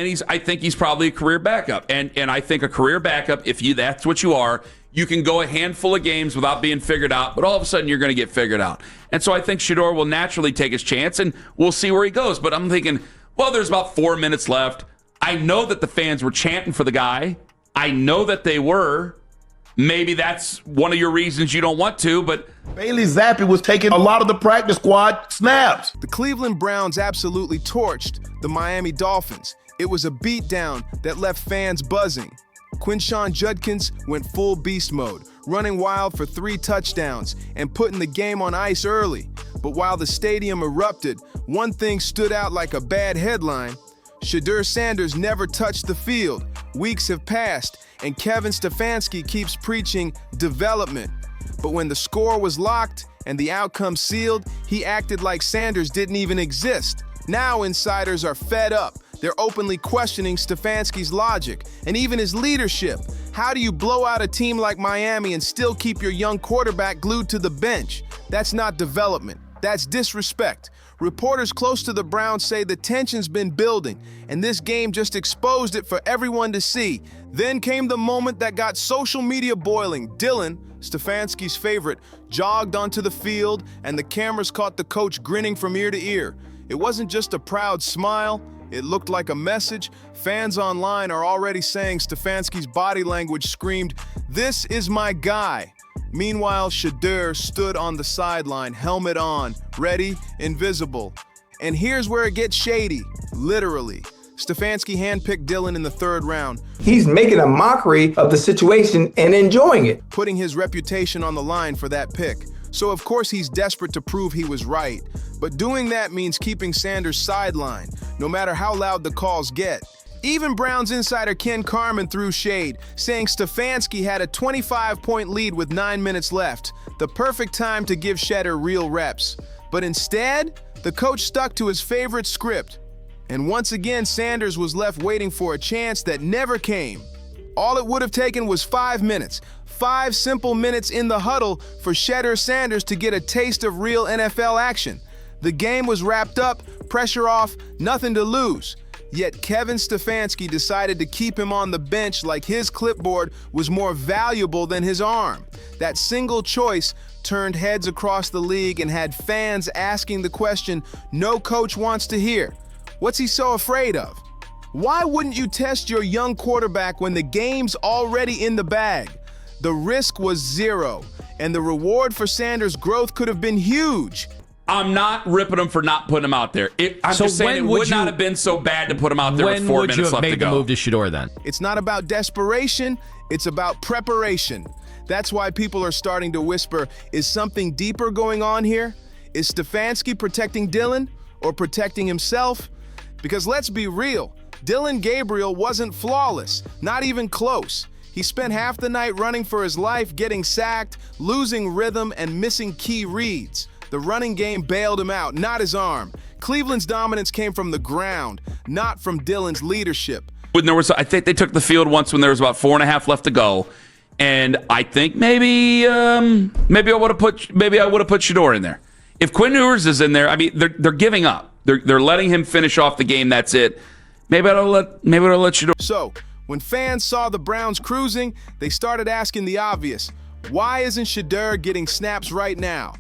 and I think he's probably a career backup. And I think a career backup, if that's what you are, you can go a handful of games without being figured out, but all of a sudden you're going to get figured out. And so I think Shedeur will naturally take his chance, and we'll see where he goes. But I'm thinking, well, there's about 4 minutes left. I know that the fans were chanting for the guy. I know that they were. Maybe that's one of your reasons you don't want to, but Bailey Zappi was taking a lot of the practice squad snaps. The Cleveland Browns absolutely torched the Miami Dolphins. It was a beatdown that left fans buzzing. Quinshon Judkins went full beast mode, running wild for 3 touchdowns and putting the game on ice early. But while the stadium erupted, one thing stood out like a bad headline. Shedeur Sanders never touched the field. Weeks have passed, and Kevin Stefanski keeps preaching development. But when the score was locked and the outcome sealed, he acted like Sanders didn't even exist. Now insiders are fed up. They're openly questioning Stefanski's logic and even his leadership. How do you blow out a team like Miami and still keep your young quarterback glued to the bench? That's not development. That's disrespect. Reporters close to the Browns say the tension's been building, and this game just exposed it for everyone to see. Then came the moment that got social media boiling. Dylan, Stefanski's favorite, jogged onto the field, and the cameras caught the coach grinning from ear to ear. It wasn't just a proud smile. It looked like a message. Fans online are already saying Stefanski's body language screamed, "This is my guy." Meanwhile, Shedeur stood on the sideline, helmet on, ready, invisible. And here's where it gets shady, literally. Stefanski handpicked Dylan in the 3rd round. He's making a mockery of the situation and enjoying it, putting his reputation on the line for that pick. So of course he's desperate to prove he was right. But doing that means keeping Sanders sidelined, no matter how loud the calls get. Even Browns insider Ken Carman threw shade, saying Stefanski had a 25-point lead with 9 minutes left, the perfect time to give Shedeur real reps. But instead, the coach stuck to his favorite script. And once again, Sanders was left waiting for a chance that never came. All it would have taken was 5 minutes. 5 simple minutes in the huddle for Shedeur Sanders to get a taste of real NFL action. The game was wrapped up, pressure off, nothing to lose. Yet Kevin Stefanski decided to keep him on the bench like his clipboard was more valuable than his arm. That single choice turned heads across the league and had fans asking the question no coach wants to hear. What's he so afraid of? Why wouldn't you test your young quarterback when the game's already in the bag? The risk was 0, and the reward for Sanders' growth could have been huge. I'm not ripping him for not putting him out there. I'm just saying it would not have been so bad to put him out there with 4 minutes left to go. When would you have made the move to Shedeur then? It's not about desperation, it's about preparation. That's why people are starting to whisper, is something deeper going on here? Is Stefanski protecting Dylan or protecting himself? Because let's be real, Dylan Gabriel wasn't flawless, not even close. He spent half the night running for his life, getting sacked, losing rhythm, and missing key reads. The running game bailed him out, not his arm. Cleveland's dominance came from the ground, not from Dylan's leadership. I think they took the field once when there was about 4.5 left to go, and I think maybe I would have put Shedeur in there. If Quinn Ewers is in there, I mean they're giving up. They're letting him finish off the game. That's it. Maybe I'll let Shedeur. So when fans saw the Browns cruising, they started asking the obvious: why isn't Shedeur getting snaps right now?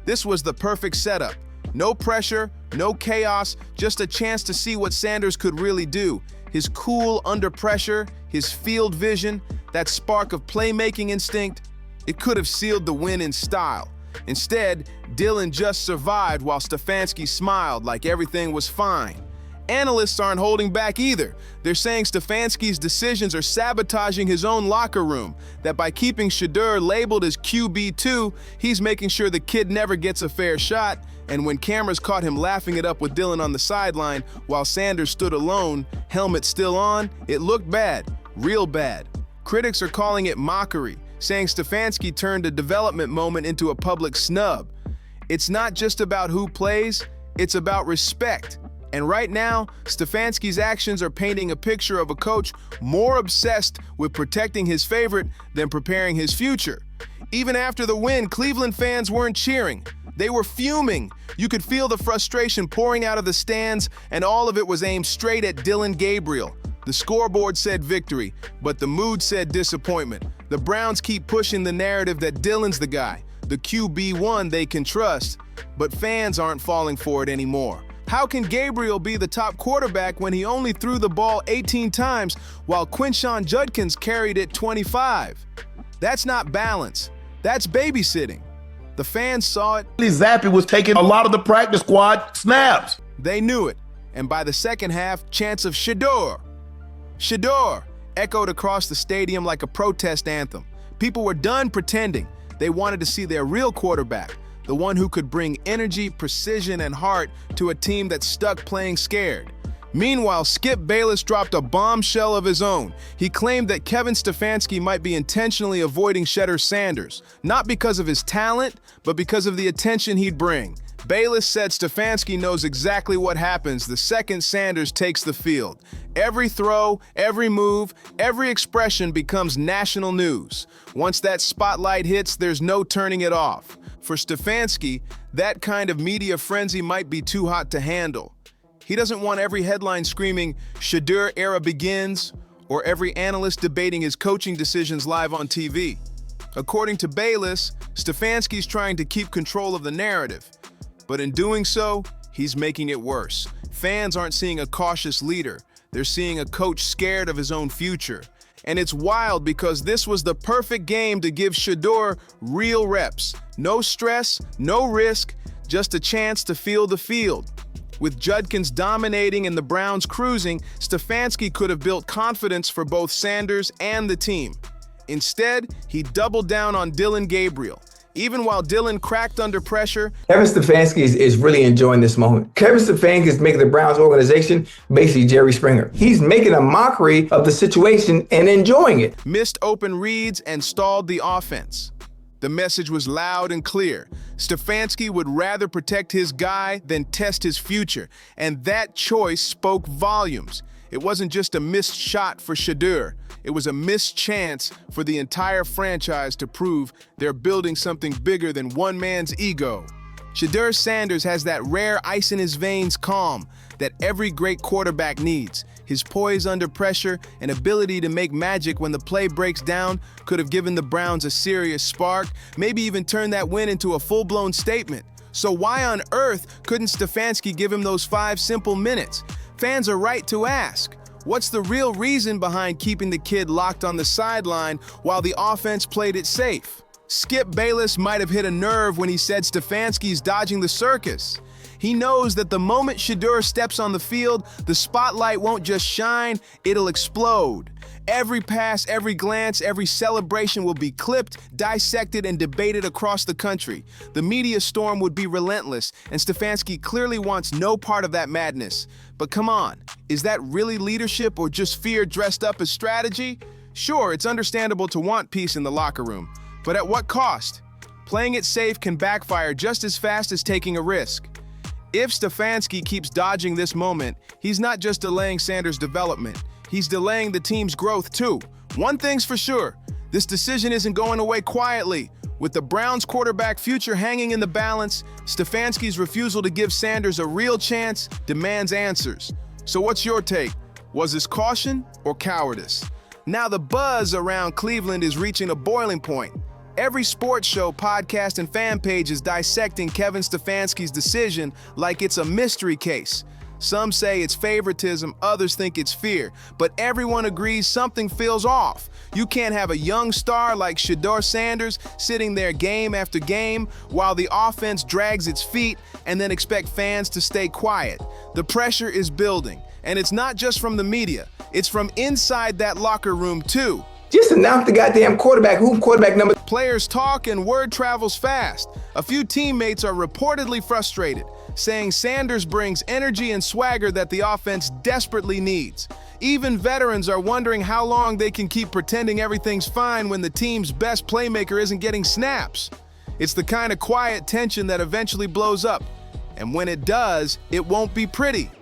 This was the perfect setup. No pressure, no chaos, just a chance to see what Sanders could really do. His cool under pressure, his field vision, that spark of playmaking instinct, it could have sealed the win in style. Instead, Dylan just survived while Stefanski smiled like everything was fine. Analysts aren't holding back either. They're saying Stefanski's decisions are sabotaging his own locker room, that by keeping Shedeur labeled as QB2, he's making sure the kid never gets a fair shot, and when cameras caught him laughing it up with Dylan on the sideline while Sanders stood alone, helmet still on, it looked bad, real bad. Critics are calling it mockery, saying Stefanski turned a development moment into a public snub. It's not just about who plays, it's about respect. And right now, Stefanski's actions are painting a picture of a coach more obsessed with protecting his favorite than preparing his future. Even after the win, Cleveland fans weren't cheering. They were fuming. You could feel the frustration pouring out of the stands, and all of it was aimed straight at Dillon Gabriel. The scoreboard said victory, but the mood said disappointment. The Browns keep pushing the narrative that Dillon's the guy, the QB1 they can trust, but fans aren't falling for it anymore. How can Gabriel be the top quarterback when he only threw the ball 18 times while Quinshon Judkins carried it 25? That's not balance. That's babysitting. The fans saw it. Zappy was taking a lot of the practice squad snaps. They knew it. And by the second half, chants of Shedeur echoed across the stadium like a protest anthem. People were done pretending. They wanted to see their real quarterback, the one who could bring energy, precision, and heart to a team that's stuck playing scared. Meanwhile, Skip Bayless dropped a bombshell of his own. He claimed that Kevin Stefanski might be intentionally avoiding Shedeur Sanders, not because of his talent, but because of the attention he'd bring. Bayless said Stefanski knows exactly what happens the second Sanders takes the field. Every throw, every move, every expression becomes national news. Once that spotlight hits, there's no turning it off. For Stefanski, that kind of media frenzy might be too hot to handle. He doesn't want every headline screaming, "Shedeur era begins," or every analyst debating his coaching decisions live on TV. According to Bayless, Stefanski's trying to keep control of the narrative. But in doing so, he's making it worse. Fans aren't seeing a cautious leader. They're seeing a coach scared of his own future. And it's wild because this was the perfect game to give Shedeur real reps. No stress, no risk, just a chance to feel the field. With Judkins dominating and the Browns cruising, Stefanski could have built confidence for both Sanders and the team. Instead, he doubled down on Dillon Gabriel. Even while Dillon cracked under pressure, Kevin Stefanski is really enjoying this moment. Kevin Stefanski is making the Browns organization basically Jerry Springer. He's making a mockery of the situation and enjoying it. Missed open reads and stalled the offense. The message was loud and clear. Stefanski would rather protect his guy than test his future, and that choice spoke volumes. It wasn't just a missed shot for Shedeur. It was a missed chance for the entire franchise to prove they're building something bigger than one man's ego. Shedeur Sanders has that rare ice in his veins calm that every great quarterback needs. His poise under pressure and ability to make magic when the play breaks down could have given the Browns a serious spark, maybe even turn that win into a full-blown statement. So why on earth couldn't Stefanski give him those 5 simple minutes? Fans are right to ask. What's the real reason behind keeping the kid locked on the sideline while the offense played it safe? Skip Bayless might have hit a nerve when he said Stefanski's dodging the circus. He knows that the moment Shedeur steps on the field, the spotlight won't just shine, it'll explode. Every pass, every glance, every celebration will be clipped, dissected, and debated across the country. The media storm would be relentless, and Stefanski clearly wants no part of that madness. But come on, is that really leadership or just fear dressed up as strategy? Sure, it's understandable to want peace in the locker room, but at what cost? Playing it safe can backfire just as fast as taking a risk. If Stefanski keeps dodging this moment, he's not just delaying Sanders' development, he's delaying the team's growth too. One thing's for sure, this decision isn't going away quietly. With the Browns' quarterback future hanging in the balance, Stefanski's refusal to give Sanders a real chance demands answers. So what's your take? Was this caution or cowardice? Now the buzz around Cleveland is reaching a boiling point. Every sports show, podcast, and fan page is dissecting Kevin Stefanski's decision like it's a mystery case. Some say it's favoritism, others think it's fear, but everyone agrees something feels off. You can't have a young star like Shedeur Sanders sitting there game after game while the offense drags its feet and then expect fans to stay quiet. The pressure is building, and it's not just from the media, it's from inside that locker room too. Just announce the goddamn quarterback, who quarterback number. Players talk and word travels fast. A few teammates are reportedly frustrated, saying Sanders brings energy and swagger that the offense desperately needs. Even veterans are wondering how long they can keep pretending everything's fine when the team's best playmaker isn't getting snaps. It's the kind of quiet tension that eventually blows up, and when it does, it won't be pretty.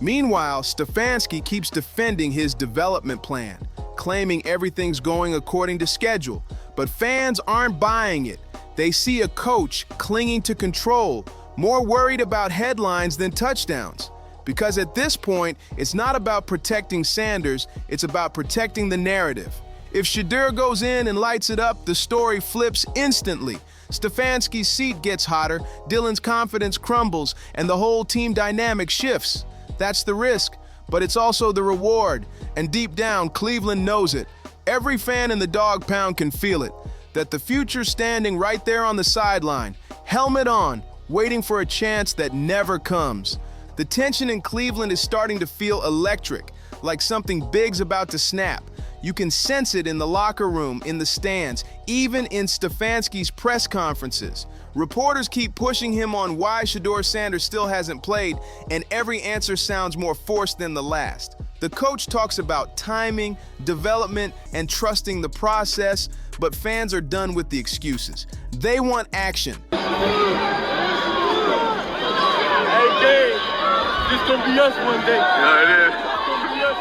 Meanwhile, Stefanski keeps defending his development plan, claiming everything's going according to schedule, but fans aren't buying it. They see a coach clinging to control, more worried about headlines than touchdowns. Because at this point, it's not about protecting Sanders, it's about protecting the narrative. If Shedeur goes in and lights it up, the story flips instantly. Stefanski's seat gets hotter, Dylan's confidence crumbles, and the whole team dynamic shifts. That's the risk, but it's also the reward. And deep down, Cleveland knows it. Every fan in the dog pound can feel it, that the future's standing right there on the sideline, helmet on, waiting for a chance that never comes. The tension in Cleveland is starting to feel electric, like something big's about to snap. You can sense it in the locker room, in the stands, even in Stefanski's press conferences. Reporters keep pushing him on why Shedeur Sanders still hasn't played, and every answer sounds more forced than the last. The coach talks about timing, development, and trusting the process, but fans are done with the excuses. They want action. Hey, Dave, this gonna be us one day. Yeah, it is. It's gonna be us.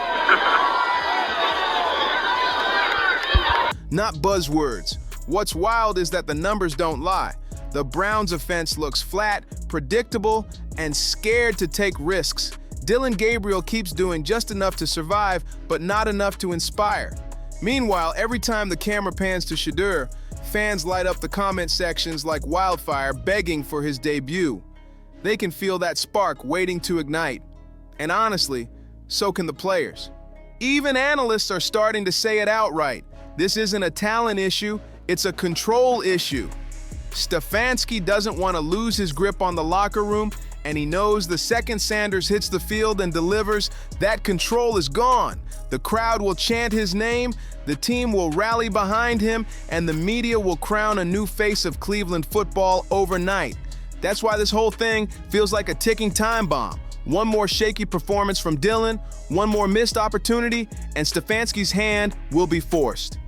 Not buzzwords. What's wild is that the numbers don't lie. The Browns' offense looks flat, predictable, and scared to take risks. Dylan Gabriel keeps doing just enough to survive, but not enough to inspire. Meanwhile, every time the camera pans to Shedeur, fans light up the comment sections like wildfire, begging for his debut. They can feel that spark waiting to ignite. And honestly, so can the players. Even analysts are starting to say it outright. This isn't a talent issue, it's a control issue. Stefanski doesn't want to lose his grip on the locker room, and he knows the second Sanders hits the field and delivers, that control is gone. The crowd will chant his name, the team will rally behind him, and the media will crown a new face of Cleveland football overnight. That's why this whole thing feels like a ticking time bomb. One more shaky performance from Dylan, one more missed opportunity, and Stefanski's hand will be forced.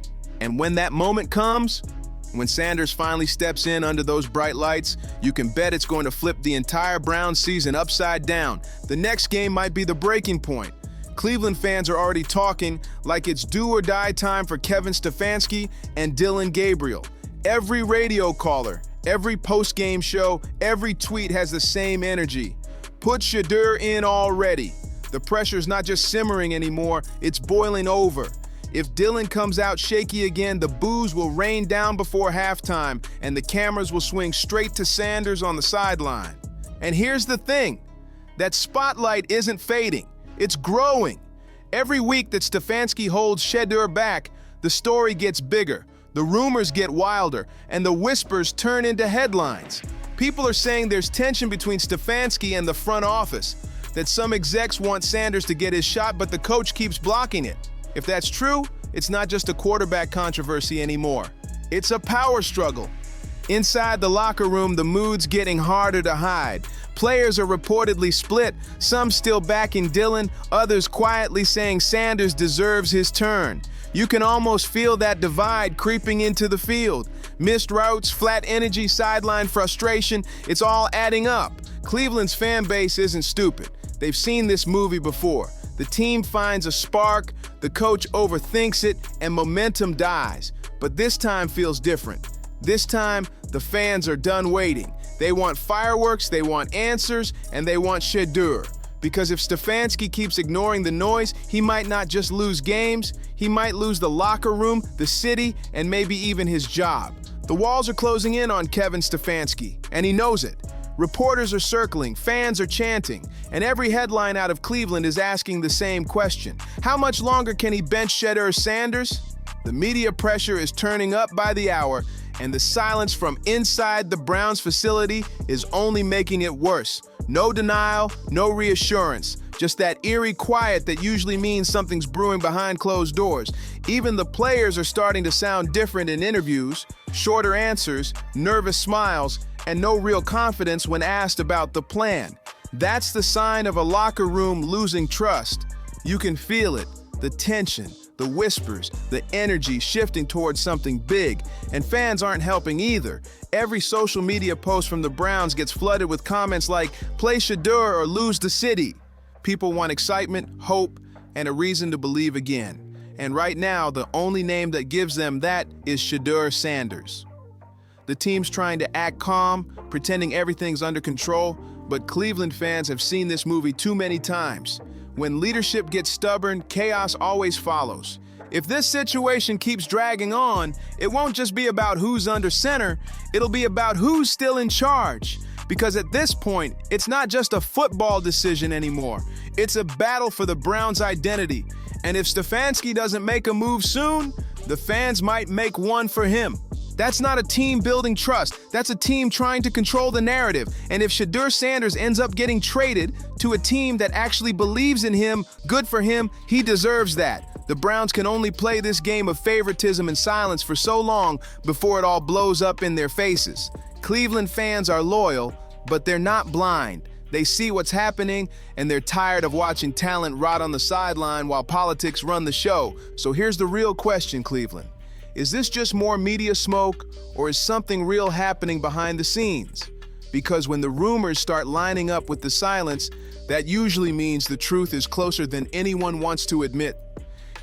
And when that moment comes, when Sanders finally steps in under those bright lights, you can bet it's going to flip the entire Browns season upside down. The next game might be the breaking point. Cleveland fans are already talking like it's do or die time for Kevin Stefanski and Dylan Gabriel. Every radio caller, every post-game show, every tweet has the same energy. Put Shedeur in already. The pressure's not just simmering anymore, it's boiling over. If Dylan comes out shaky again, the boos will rain down before halftime, and the cameras will swing straight to Sanders on the sideline. And here's the thing, that spotlight isn't fading, it's growing. Every week that Stefanski holds Shedeur back, the story gets bigger, the rumors get wilder, and the whispers turn into headlines. People are saying there's tension between Stefanski and the front office, that some execs want Sanders to get his shot, but the coach keeps blocking it. If that's true, it's not just a quarterback controversy anymore. It's a power struggle. Inside the locker room, the mood's getting harder to hide. Players are reportedly split, some still backing Dylan, others quietly saying Sanders deserves his turn. You can almost feel that divide creeping into the field. Missed routes, flat energy, sideline frustration, it's all adding up. Cleveland's fan base isn't stupid. They've seen this movie before. The team finds a spark, the coach overthinks it, and momentum dies. But this time feels different. This time, the fans are done waiting. They want fireworks, they want answers, and they want Shedeur. Because if Stefanski keeps ignoring the noise, he might not just lose games, he might lose the locker room, the city, and maybe even his job. The walls are closing in on Kevin Stefanski, and he knows it. Reporters are circling, fans are chanting, and every headline out of Cleveland is asking the same question. How much longer can he bench Shedeur Sanders? The media pressure is turning up by the hour, and the silence from inside the Browns facility is only making it worse. No denial, no reassurance, just that eerie quiet that usually means something's brewing behind closed doors. Even the players are starting to sound different in interviews, shorter answers, nervous smiles, and no real confidence when asked about the plan. That's the sign of a locker room losing trust. You can feel it, the tension, the whispers, the energy shifting towards something big, and fans aren't helping either. Every social media post from the Browns gets flooded with comments like, play Shedeur or lose the city. People want excitement, hope, and a reason to believe again. And right now, the only name that gives them that is Shedeur Sanders. The team's trying to act calm, pretending everything's under control, but Cleveland fans have seen this movie too many times. When leadership gets stubborn, chaos always follows. If this situation keeps dragging on, it won't just be about who's under center, it'll be about who's still in charge. Because at this point, it's not just a football decision anymore. It's a battle for the Browns' identity. And if Stefanski doesn't make a move soon, the fans might make one for him. That's not a team building trust. That's a team trying to control the narrative. And if Shedeur Sanders ends up getting traded to a team that actually believes in him, good for him, he deserves that. The Browns can only play this game of favoritism and silence for so long before it all blows up in their faces. Cleveland fans are loyal, but they're not blind. They see what's happening, and they're tired of watching talent rot on the sideline while politics run the show. So here's the real question, Cleveland. Is this just more media smoke, or is something real happening behind the scenes? Because when the rumors start lining up with the silence, that usually means the truth is closer than anyone wants to admit.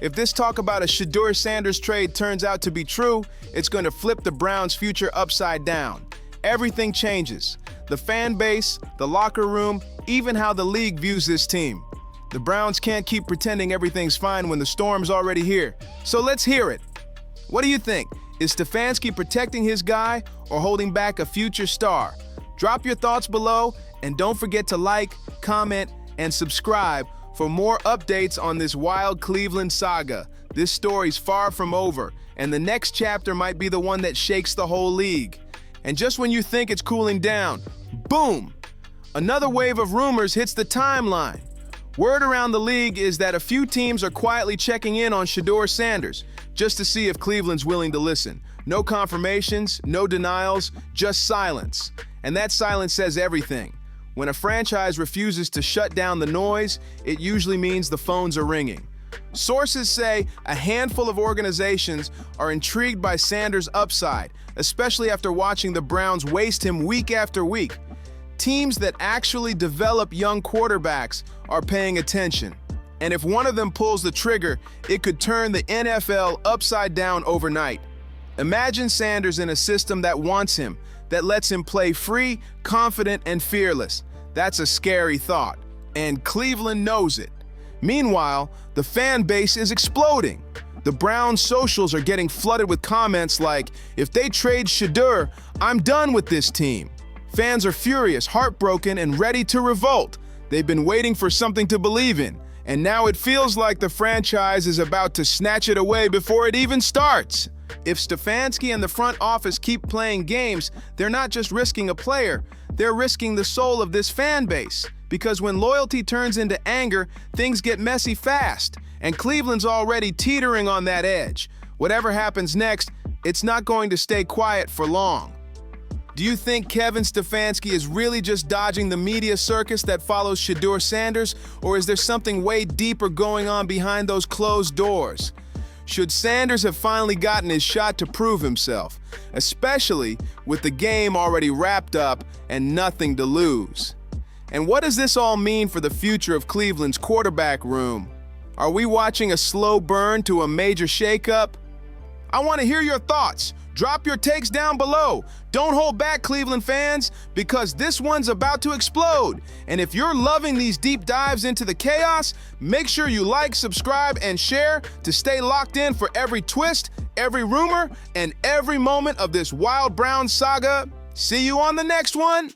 If this talk about a Shedeur Sanders trade turns out to be true, it's going to flip the Browns' future upside down. Everything changes. The fan base, the locker room, even how the league views this team. The Browns can't keep pretending everything's fine when the storm's already here. So let's hear it. What do you think? Is Stefanski protecting his guy or holding back a future star? Drop your thoughts below, and don't forget to like, comment, and subscribe for more updates on this wild Cleveland saga. This story's far from over, and the next chapter might be the one that shakes the whole league. And just when you think it's cooling down, boom! Another wave of rumors hits the timeline. Word around the league is that a few teams are quietly checking in on Shedeur Sanders, just to see if Cleveland's willing to listen. No confirmations, no denials, just silence. And that silence says everything. When a franchise refuses to shut down the noise, it usually means the phones are ringing. Sources say a handful of organizations are intrigued by Sanders' upside, especially after watching the Browns waste him week after week. Teams that actually develop young quarterbacks are paying attention. And if one of them pulls the trigger, it could turn the NFL upside down overnight. Imagine Sanders in a system that wants him, that lets him play free, confident, and fearless. That's a scary thought, and Cleveland knows it. Meanwhile, the fan base is exploding. The Browns' socials are getting flooded with comments like, "If they trade Shedeur, I'm done with this team." Fans are furious, heartbroken, and ready to revolt. They've been waiting for something to believe in, and now it feels like the franchise is about to snatch it away before it even starts. If Stefanski and the front office keep playing games, they're not just risking a player, they're risking the soul of this fan base. Because when loyalty turns into anger, things get messy fast, and Cleveland's already teetering on that edge. Whatever happens next, it's not going to stay quiet for long. Do you think Kevin Stefanski is really just dodging the media circus that follows Shedeur Sanders, or is there something way deeper going on behind those closed doors? Should Sanders have finally gotten his shot to prove himself, especially with the game already wrapped up and nothing to lose? And what does this all mean for the future of Cleveland's quarterback room? Are we watching a slow burn to a major shakeup? I want to hear your thoughts. Drop your takes down below. Don't hold back, Cleveland fans, because this one's about to explode. And if you're loving these deep dives into the chaos, make sure you like, subscribe, and share to stay locked in for every twist, every rumor, and every moment of this wild Browns saga. See you on the next one.